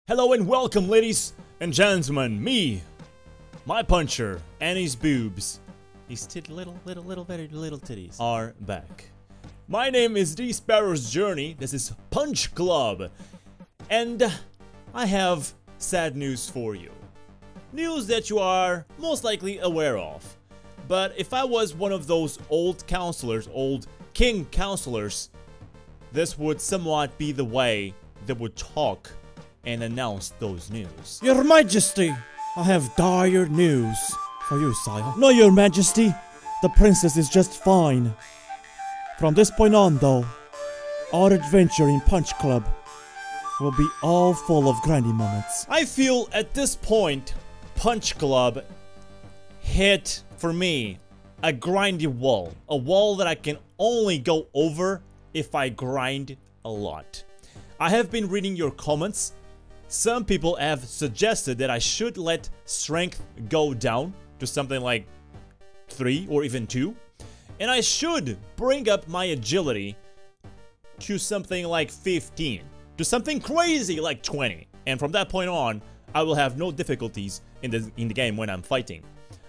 Hello and welcome, ladies and gentlemen. Me, my puncher, and his boobs, his little titties are back. My name is TheSparrowsJourney. This is Punch Club, and I have sad news for you. News that you are most likely aware of. But if I was one of those old counselors, old king counselors, this would somewhat be the way they would talk and announce those news. Your Majesty, I have dire news for you, sire. No, Your Majesty, the princess is just fine. From this point on, though, our adventure in Punch Club will be all full of grindy moments. I feel at this point, Punch Club hit, for me, a grindy wall. A wall that I can only go over if I grind a lot. I have been reading your comments. Some people have suggested that I should let strength go down to something like 3 or even 2. And I should bring up my agility to something like 15. To something crazy like 20. And from that point on, I will have no difficulties in the game when I'm fighting.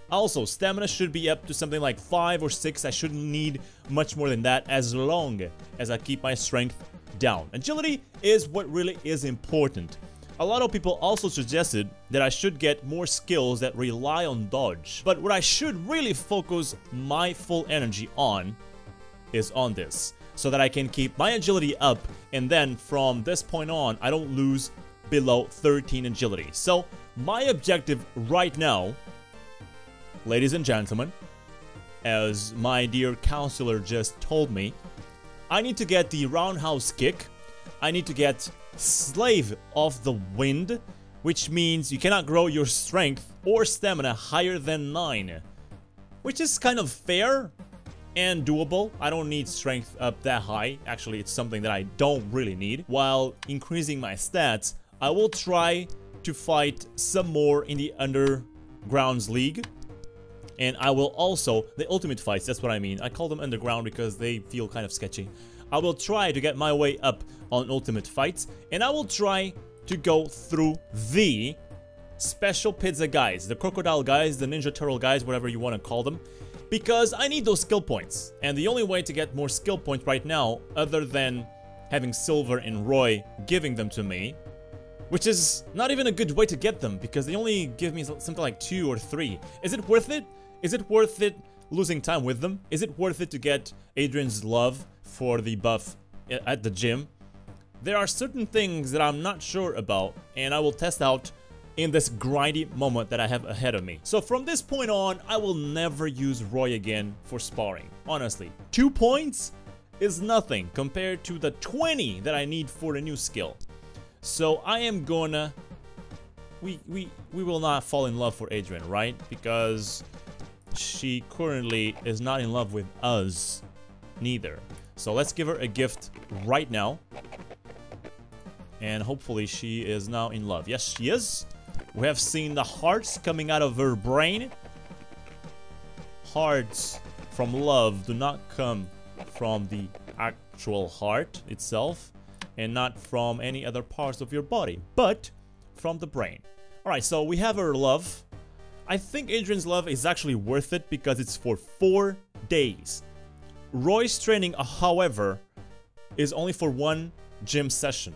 Also, stamina should be up to something like 5 or 6. I shouldn't need much more than that as long as I keep my strength down. Agility is what really is important. A lot of people also suggested that I should get more skills that rely on dodge. But what I should really focus my full energy on is on this, so that I can keep my agility up, and then from this point on, I don't lose below 13 agility. So my objective right now, ladies and gentlemen, as my dear counselor just told me, I need to get the roundhouse kick. I need to get Slave of the Wind, which means you cannot grow your strength or stamina higher than 9, which is kind of fair and doable. I don't need strength up that high. Actually, it's something that I don't really need. While increasing my stats, I will try to fight some more in the Undergrounds League. And I will also, the ultimate fights, that's what I mean. I call them underground because they feel kind of sketchy. I will try to get my way up on ultimate fights, and I will try to go through the special pizza guys, the crocodile guys, the ninja turtle guys, whatever you want to call them, because I need those skill points. And the only way to get more skill points right now, other than having Silver and Roy giving them to me, which is not even a good way to get them, because they only give me something like 2 or 3. Is it worth it? Is it worth it losing time with them? Is it worth it to get Adrian's love for the buff at the gym? There are certain things that I'm not sure about, and I will test out in this grindy moment that I have ahead of me. So from this point on, I will never use Roy again for sparring. Honestly, 2 points is nothing compared to the 20 that I need for a new skill. So I am gonna... We will not fall in love for Adrian, right? Because she currently is not in love with us, neither. So let's give her a gift right now. And hopefully she is now in love. Yes, she is. We have seen the hearts coming out of her brain. Hearts from love do not come from the actual heart itself, and not from any other parts of your body, but from the brain. Alright, so we have her love. I think Adrian's love is actually worth it because it's for 4 days. Roy's training, however, is only for 1 gym session.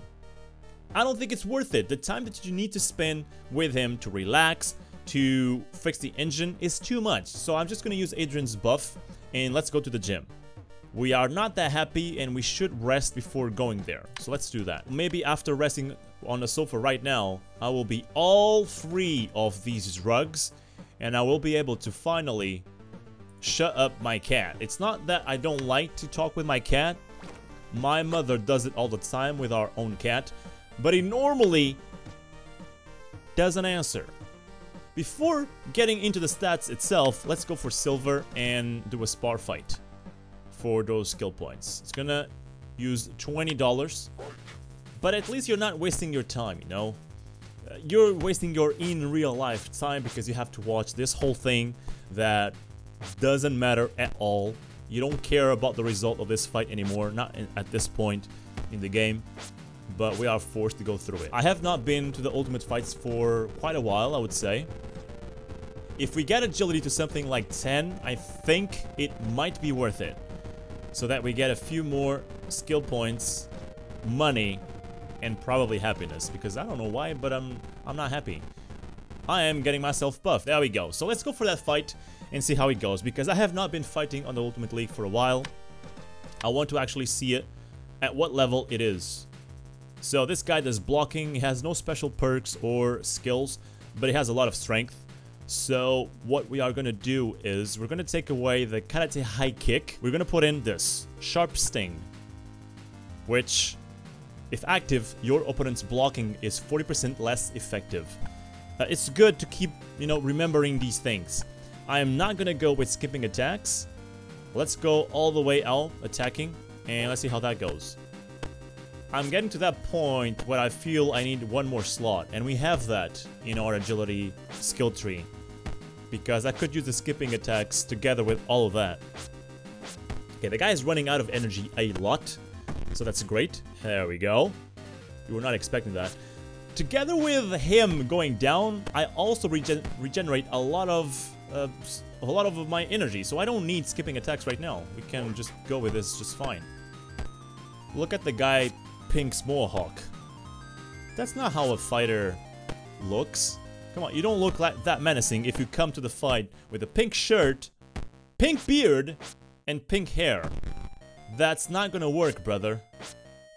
I don't think it's worth it. The time that you need to spend with him to relax, to fix the engine is too much. So I'm just going to use Adrian's buff and let's go to the gym. We are not that happy and we should rest before going there. So let's do that. Maybe after resting on the sofa right now, I will be all free of these drugs and I will be able to finally shut up my cat. It's not that I don't like to talk with my cat. My mother does it all the time with our own cat, but he normally doesn't answer. Before getting into the stats itself, let's go for Silver and do a spar fight for those skill points. It's gonna use $20, but at least you're not wasting your time, you know? You're wasting your in real life time because you have to watch this whole thing that doesn't matter at all. You don't care about the result of this fight anymore, not at this point in the game. but we are forced to go through it. I have not been to the ultimate fights for quite a while, I would say. If we get agility to something like 10, I think it might be worth it. So that we get a few more skill points, money, and probably happiness. Because I don't know why, but I'm not happy. I am getting myself buffed. There we go. So let's go for that fight and see how it goes. Because I have not been fighting on the Ultimate League for a while. I want to actually see it at what level it is. So this guy does blocking. He has no special perks or skills, but he has a lot of strength. So what we are going to do is we're going to take away the Karate High Kick. We're going to put in this Sharp Sting, which, if active, your opponent's blocking is 40% less effective. It's good to keep, you know, remembering these things. I am not going to go with skipping attacks. Let's go all the way out attacking, and let's see how that goes. I'm getting to that point where I feel I need one more slot, and we have that in our agility skill tree. Because I could use the skipping attacks together with all of that. Okay, the guy is running out of energy a lot, so that's great. There we go. You were not expecting that. Together with him going down, I also regenerate a lot of my energy, so I don't need skipping attacks right now. We can just go with this just fine. Look at the guy Pink's Mohawk. That's not how a fighter looks. Come on, you don't look like that menacing if you come to the fight with a pink shirt, pink beard, and pink hair. That's not gonna work, brother.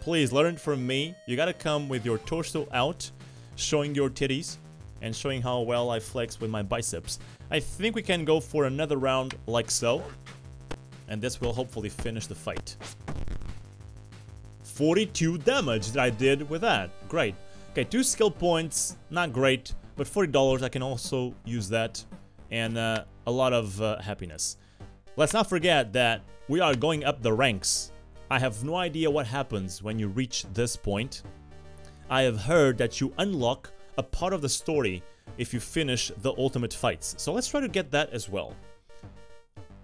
Please learn from me. You gotta come with your torso out, showing your titties, and showing how well I flex with my biceps. I think we can go for another round like so, and this will hopefully finish the fight. 42 damage that I did with that. Great. Okay, 2 skill points, not great, but $40 I can also use that, and a lot of happiness. Let's not forget that we are going up the ranks. I have no idea what happens when you reach this point. I have heard that you unlock a part of the story if you finish the ultimate fights. So let's try to get that as well.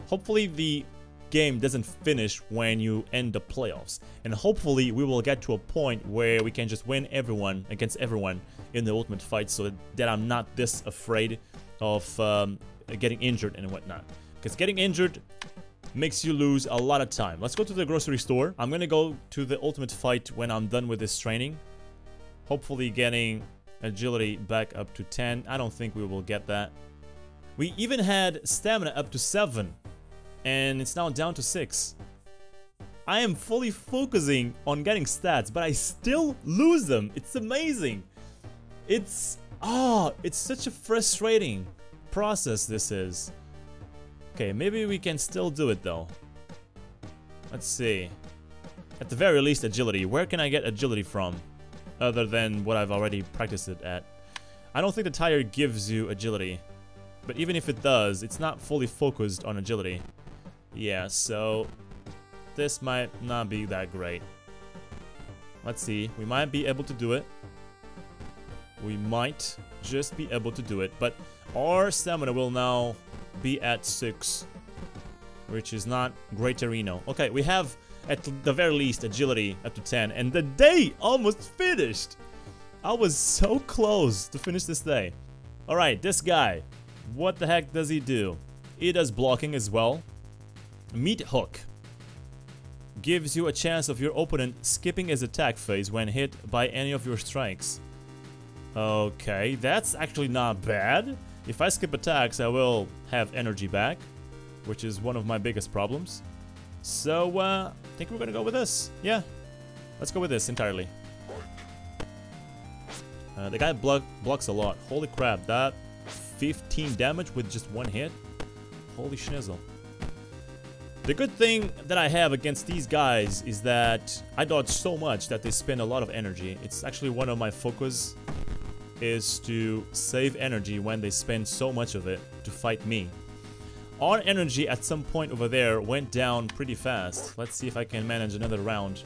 Hopefully the game doesn't finish when you end the playoffs. And hopefully we will get to a point where we can just win everyone against everyone in the ultimate fight, so that I'm not this afraid of getting injured and whatnot. Because getting injured makes you lose a lot of time. Let's go to the grocery store. I'm gonna go to the ultimate fight when I'm done with this training. Hopefully getting agility back up to 10. I don't think we will get that. We even had stamina up to 7, and it's now down to 6. I am fully focusing on getting stats, but I still lose them. It's amazing. It's such a frustrating process this is. Okay, maybe we can still do it though. Let's see. At the very least, agility. Where can I get agility from? Other than what I've already practiced it at. I don't think the tire gives you agility. But even if it does, it's not fully focused on agility. Yeah, so this might not be that great. Let's see. We might be able to do it. We might just be able to do it. But our stamina will now be at 6, which is not great to Reno. Okay, we have at the very least agility up to 10, and the day almost finished. I was so close to finish this day. Alright, this guy, what the heck does he do? He does blocking as well. Meat Hook gives you a chance of your opponent skipping his attack phase when hit by any of your strikes. Okay, that's actually not bad. If I skip attacks, I will have energy back, which is one of my biggest problems. So, I think we're gonna go with this. Yeah, let's go with this entirely. The guy blocks a lot. Holy crap, that 15 damage with just one hit? Holy schnizzle. The good thing that I have against these guys is that I dodge so much that they spend a lot of energy. It's actually one of my focus is to save energy when they spend so much of it to fight me. Our energy at some point over there went down pretty fast. Let's see if I can manage another round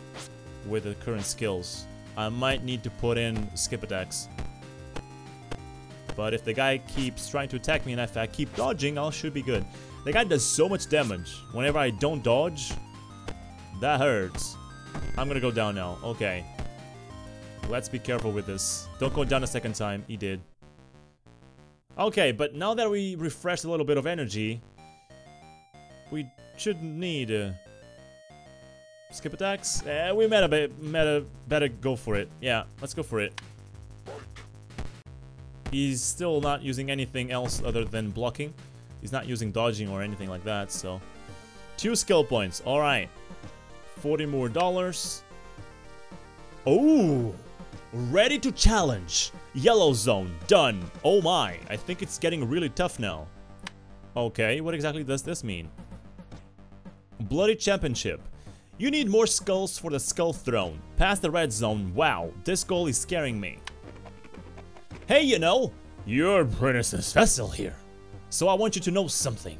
with the current skills. I might need to put in skip attacks. But if the guy keeps trying to attack me and if I keep dodging, I should be good. The guy does so much damage. Whenever I don't dodge, that hurts. I'm gonna go down now. Okay. Let's be careful with this. Don't go down a second time. He did. Okay, but now that we refreshed a little bit of energy, we shouldn't need skip attacks. We better go for it. Yeah, let's go for it. He's still not using anything else other than blocking. He's not using dodging or anything like that, so 2 skill points. All right, $40 more. Oh, ready to challenge. Yellow zone done. Oh my, I think it's getting really tough now. Okay, what exactly does this mean? Bloody championship. You need more skulls for the skull throne. Pass the red zone. Wow, this goal is scaring me. Hey, you know, you're Princess Vessel here. So I want you to know something.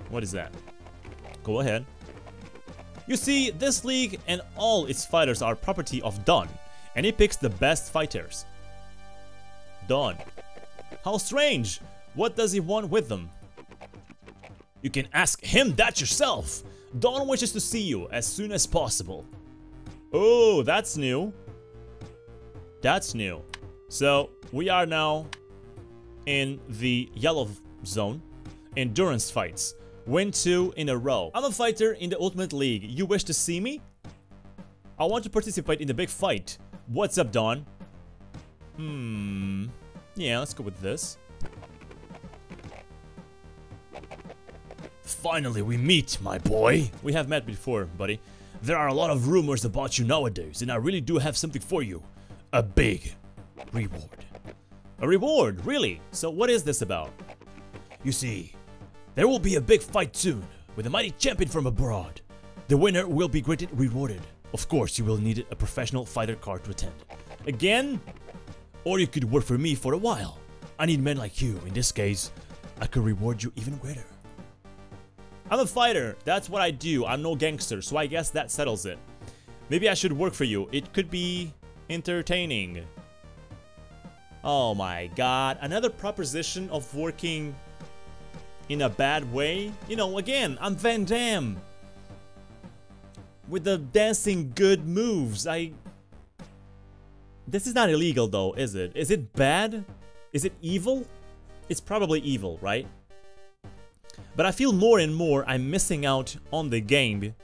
What is that? Go ahead. You see, this league and all its fighters are property of Don, and he picks the best fighters. Don. How strange. What does he want with them? You can ask him that yourself. Don wishes to see you as soon as possible. Oh, that's new. That's new. So, we are now in the yellow zone. Endurance fights. Win 2 in a row. I'm a fighter in the Ultimate League. You wish to see me? I want to participate in the big fight. What's up, Don? Yeah, let's go with this. Finally, we meet, my boy. We have met before, buddy. There are a lot of rumors about you nowadays, and I really do have something for you. A big reward. A reward? Really? So what is this about? You see, there will be a big fight soon with a mighty champion from abroad. The winner will be greatly rewarded. Of course, you will need a professional fighter card to attend. Again? Or you could work for me for a while. I need men like you. In this case, I could reward you even greater. I'm a fighter. That's what I do. I'm no gangster, so I guess that settles it. Maybe I should work for you. It could be entertaining. Oh my god. Another proposition of working in a bad way. You know, again, I'm Van Damme. With the dancing good moves. This is not illegal though, is it? Is it bad? Is it evil? It's probably evil, right? But I feel more and more I'm missing out on the game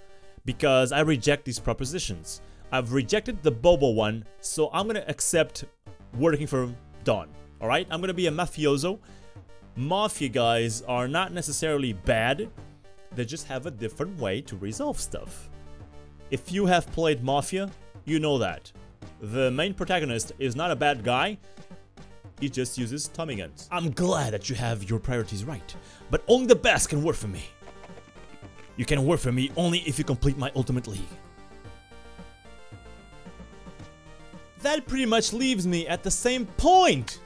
because I reject these propositions. I've rejected the Bobo one, so I'm gonna accept working for Don. Alright? I'm gonna be a mafioso. Mafia guys are not necessarily bad, they just have a different way to resolve stuff. If you have played Mafia, you know that. The main protagonist is not a bad guy, he just uses Tommy guns. I'm glad that you have your priorities right, but only the best can work for me. You can work for me only if you complete my Ultimate League. That pretty much leaves me at the same point.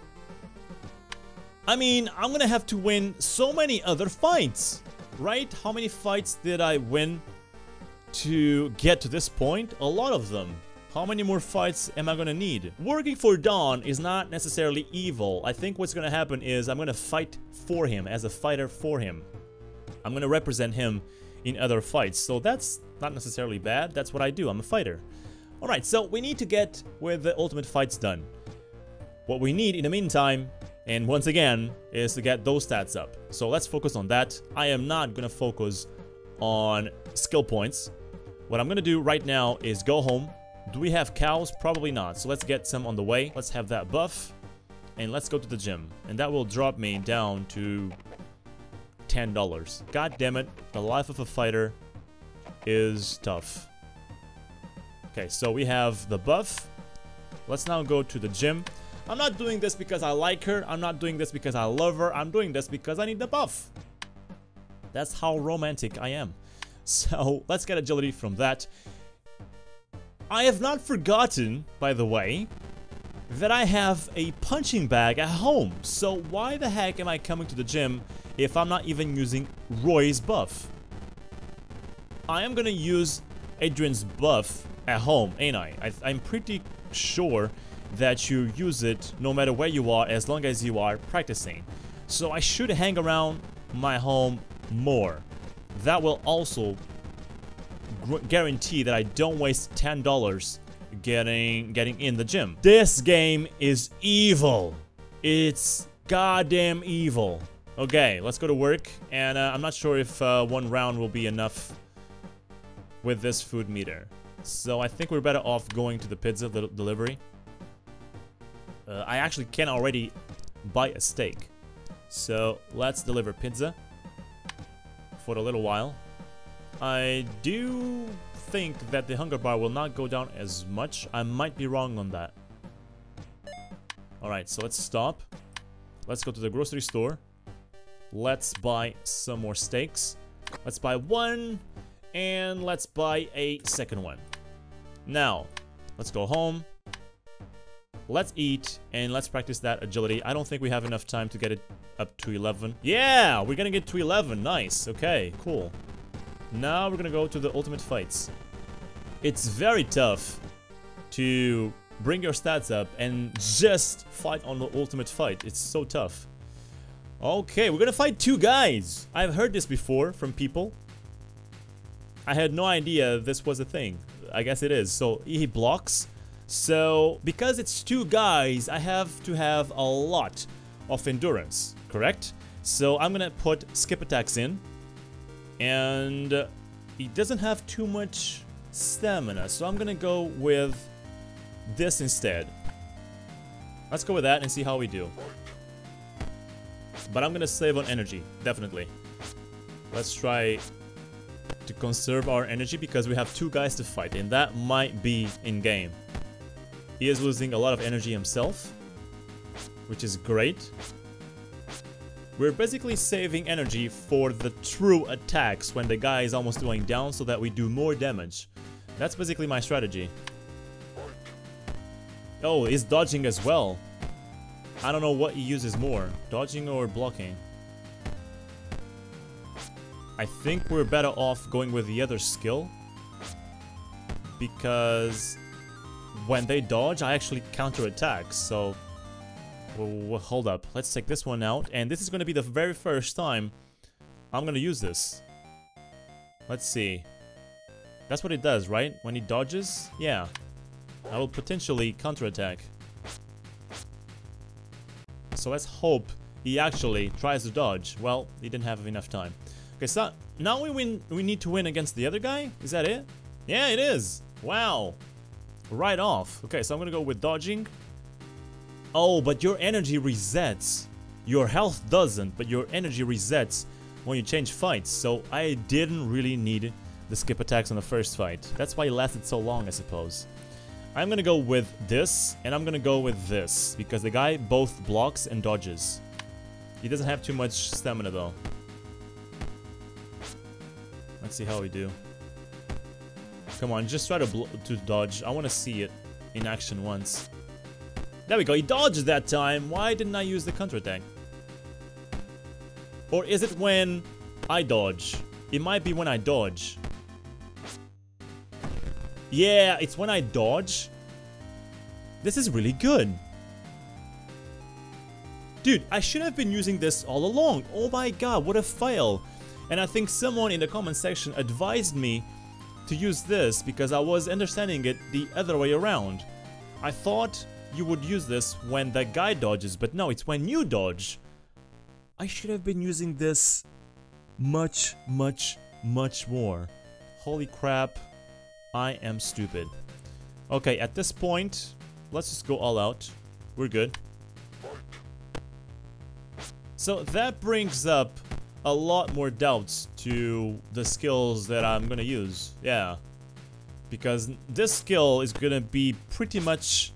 I mean, I'm gonna have to win so many other fights, right? How many fights did I win to get to this point? A lot of them. How many more fights am I gonna need? Working for Don is not necessarily evil. I think what's gonna happen is I'm gonna fight for him, as a fighter for him. I'm gonna represent him in other fights, so that's not necessarily bad. That's what I do. I'm a fighter. Alright, so we need to get with the ultimate fights done. What we need in the meantime, and once again, is to get those stats up. So let's focus on that. I am not gonna focus on skill points. What I'm gonna do right now is go home. Do we have cows? Probably not. So let's get some on the way. Let's have that buff. And let's go to the gym. And that will drop me down to $10. God damn it. The life of a fighter is tough. Okay, so we have the buff. Let's now go to the gym. I'm not doing this because I like her. I'm not doing this because I love her. I'm doing this because I need the buff. That's how romantic I am. So let's get agility from that. I have not forgotten, by the way, that I have a punching bag at home. So why the heck am I coming to the gym if I'm not even using Roy's buff? I am gonna use Adrian's buff at home, ain't I? I'm pretty sure that you use it no matter where you are, as long as you are practicing. So I should hang around my home more. That will also guarantee that I don't waste $10 getting in the gym. This game is evil. It's goddamn evil. Okay, let's go to work, and I'm not sure if 1 round will be enough with this food meter. So I think we're better off going to the pizza delivery. I actually can already buy a steak. So let's deliver pizza for a little while. I do think that the hunger bar will not go down as much. I might be wrong on that. Alright, so let's stop. Let's go to the grocery store. Let's buy some more steaks. Let's buy 1, and let's buy a second one. Now, let's go home. Let's eat, and let's practice that agility. I don't think we have enough time to get it up to 11. Yeah, we're gonna get to 11. Nice. Okay, cool. Now we're gonna go to the ultimate fights. It's very tough to bring your stats up and just fight on the ultimate fight. It's so tough. Okay, we're gonna fight 2 guys. I've heard this before from people. I had no idea this was a thing. I guess it is. So he blocks. So because it's 2 guys, I have to have a lot of endurance, correct? So I'm gonna put skip attacks in, and he doesn't have too much stamina, so I'm gonna go with this instead. Let's go with that and see how we do. But I'm gonna save on energy, definitely. Let's try to conserve our energy because we have 2 guys to fight, and that might be in game. He is losing a lot of energy himself, which is great. We're basically saving energy for the true attacks when the guy is almost going down so that we do more damage. That's basically my strategy. Oh, he's dodging as well. I don't know what he uses more, dodging or blocking. I think we're better off going with the other skill, because when they dodge, I actually counter-attack, so... Well, hold up, let's take this one out, and this is going to be the very first time I'm going to use this. Let's see. That's what it does, right? When he dodges? Yeah. I will potentially counter-attack. So let's hope he actually tries to dodge. Well, he didn't have enough time. Okay, so now we need to win against the other guy? Is that it? Yeah, it is! Wow! Right off. Okay, so I'm gonna go with dodging. Oh, but your energy resets. Your health doesn't, but your energy resets when you change fights. So I didn't really need the skip attacks on the first fight. That's why it lasted so long, I suppose. I'm gonna go with this, and I'm gonna go with this, because the guy both blocks and dodges. He doesn't have too much stamina though. Let's see how we do. Come on, just try to dodge. I want to see it in action once. There we go, he dodged that time. Why didn't I use the counterattack? Or is it when I dodge? It might be when I dodge. Yeah, it's when I dodge. This is really good. Dude, I should have been using this all along. Oh my god, what a fail. And I think someone in the comment section advised me to use this because I was understanding it the other way around. I thought you would use this when the guy dodges, but no, it's when you dodge. I should have been using this much more. Holy crap, I am stupid. Okay, at this point, let's just go all out. We're good. So that brings up a lot more doubts to the skills that I'm gonna use. Yeah. Because this skill is gonna be pretty much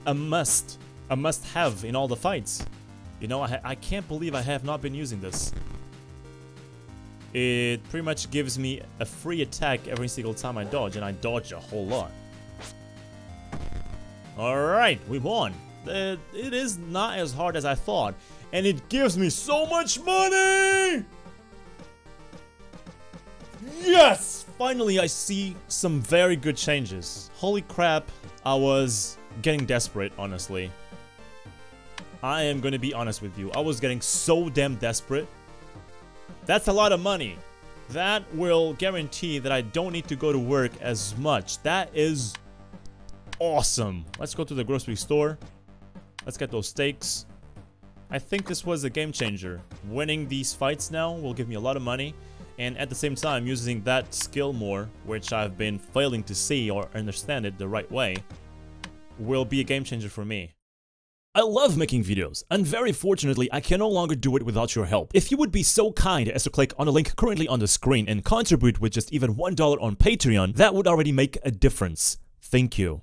a must-have in all the fights. You know, I can't believe I have not been using this. It pretty much gives me a free attack every single time I dodge, and I dodge a whole lot. Alright, we won. It is not as hard as I thought, and it gives me so much money! Yes! Finally, I see some very good changes. Holy crap, I was getting desperate, honestly. I am gonna be honest with you. I was getting so damn desperate. That's a lot of money. That will guarantee that I don't need to go to work as much. That is awesome. Let's go to the grocery store. Let's get those steaks. I think this was a game changer. Winning these fights now will give me a lot of money. And at the same time, using that skill more, which I've been failing to see or understand it the right way, will be a game changer for me. I love making videos, and very fortunately, I can no longer do it without your help. If you would be so kind as to click on the link currently on the screen and contribute with just even $1 on Patreon, that would already make a difference. Thank you.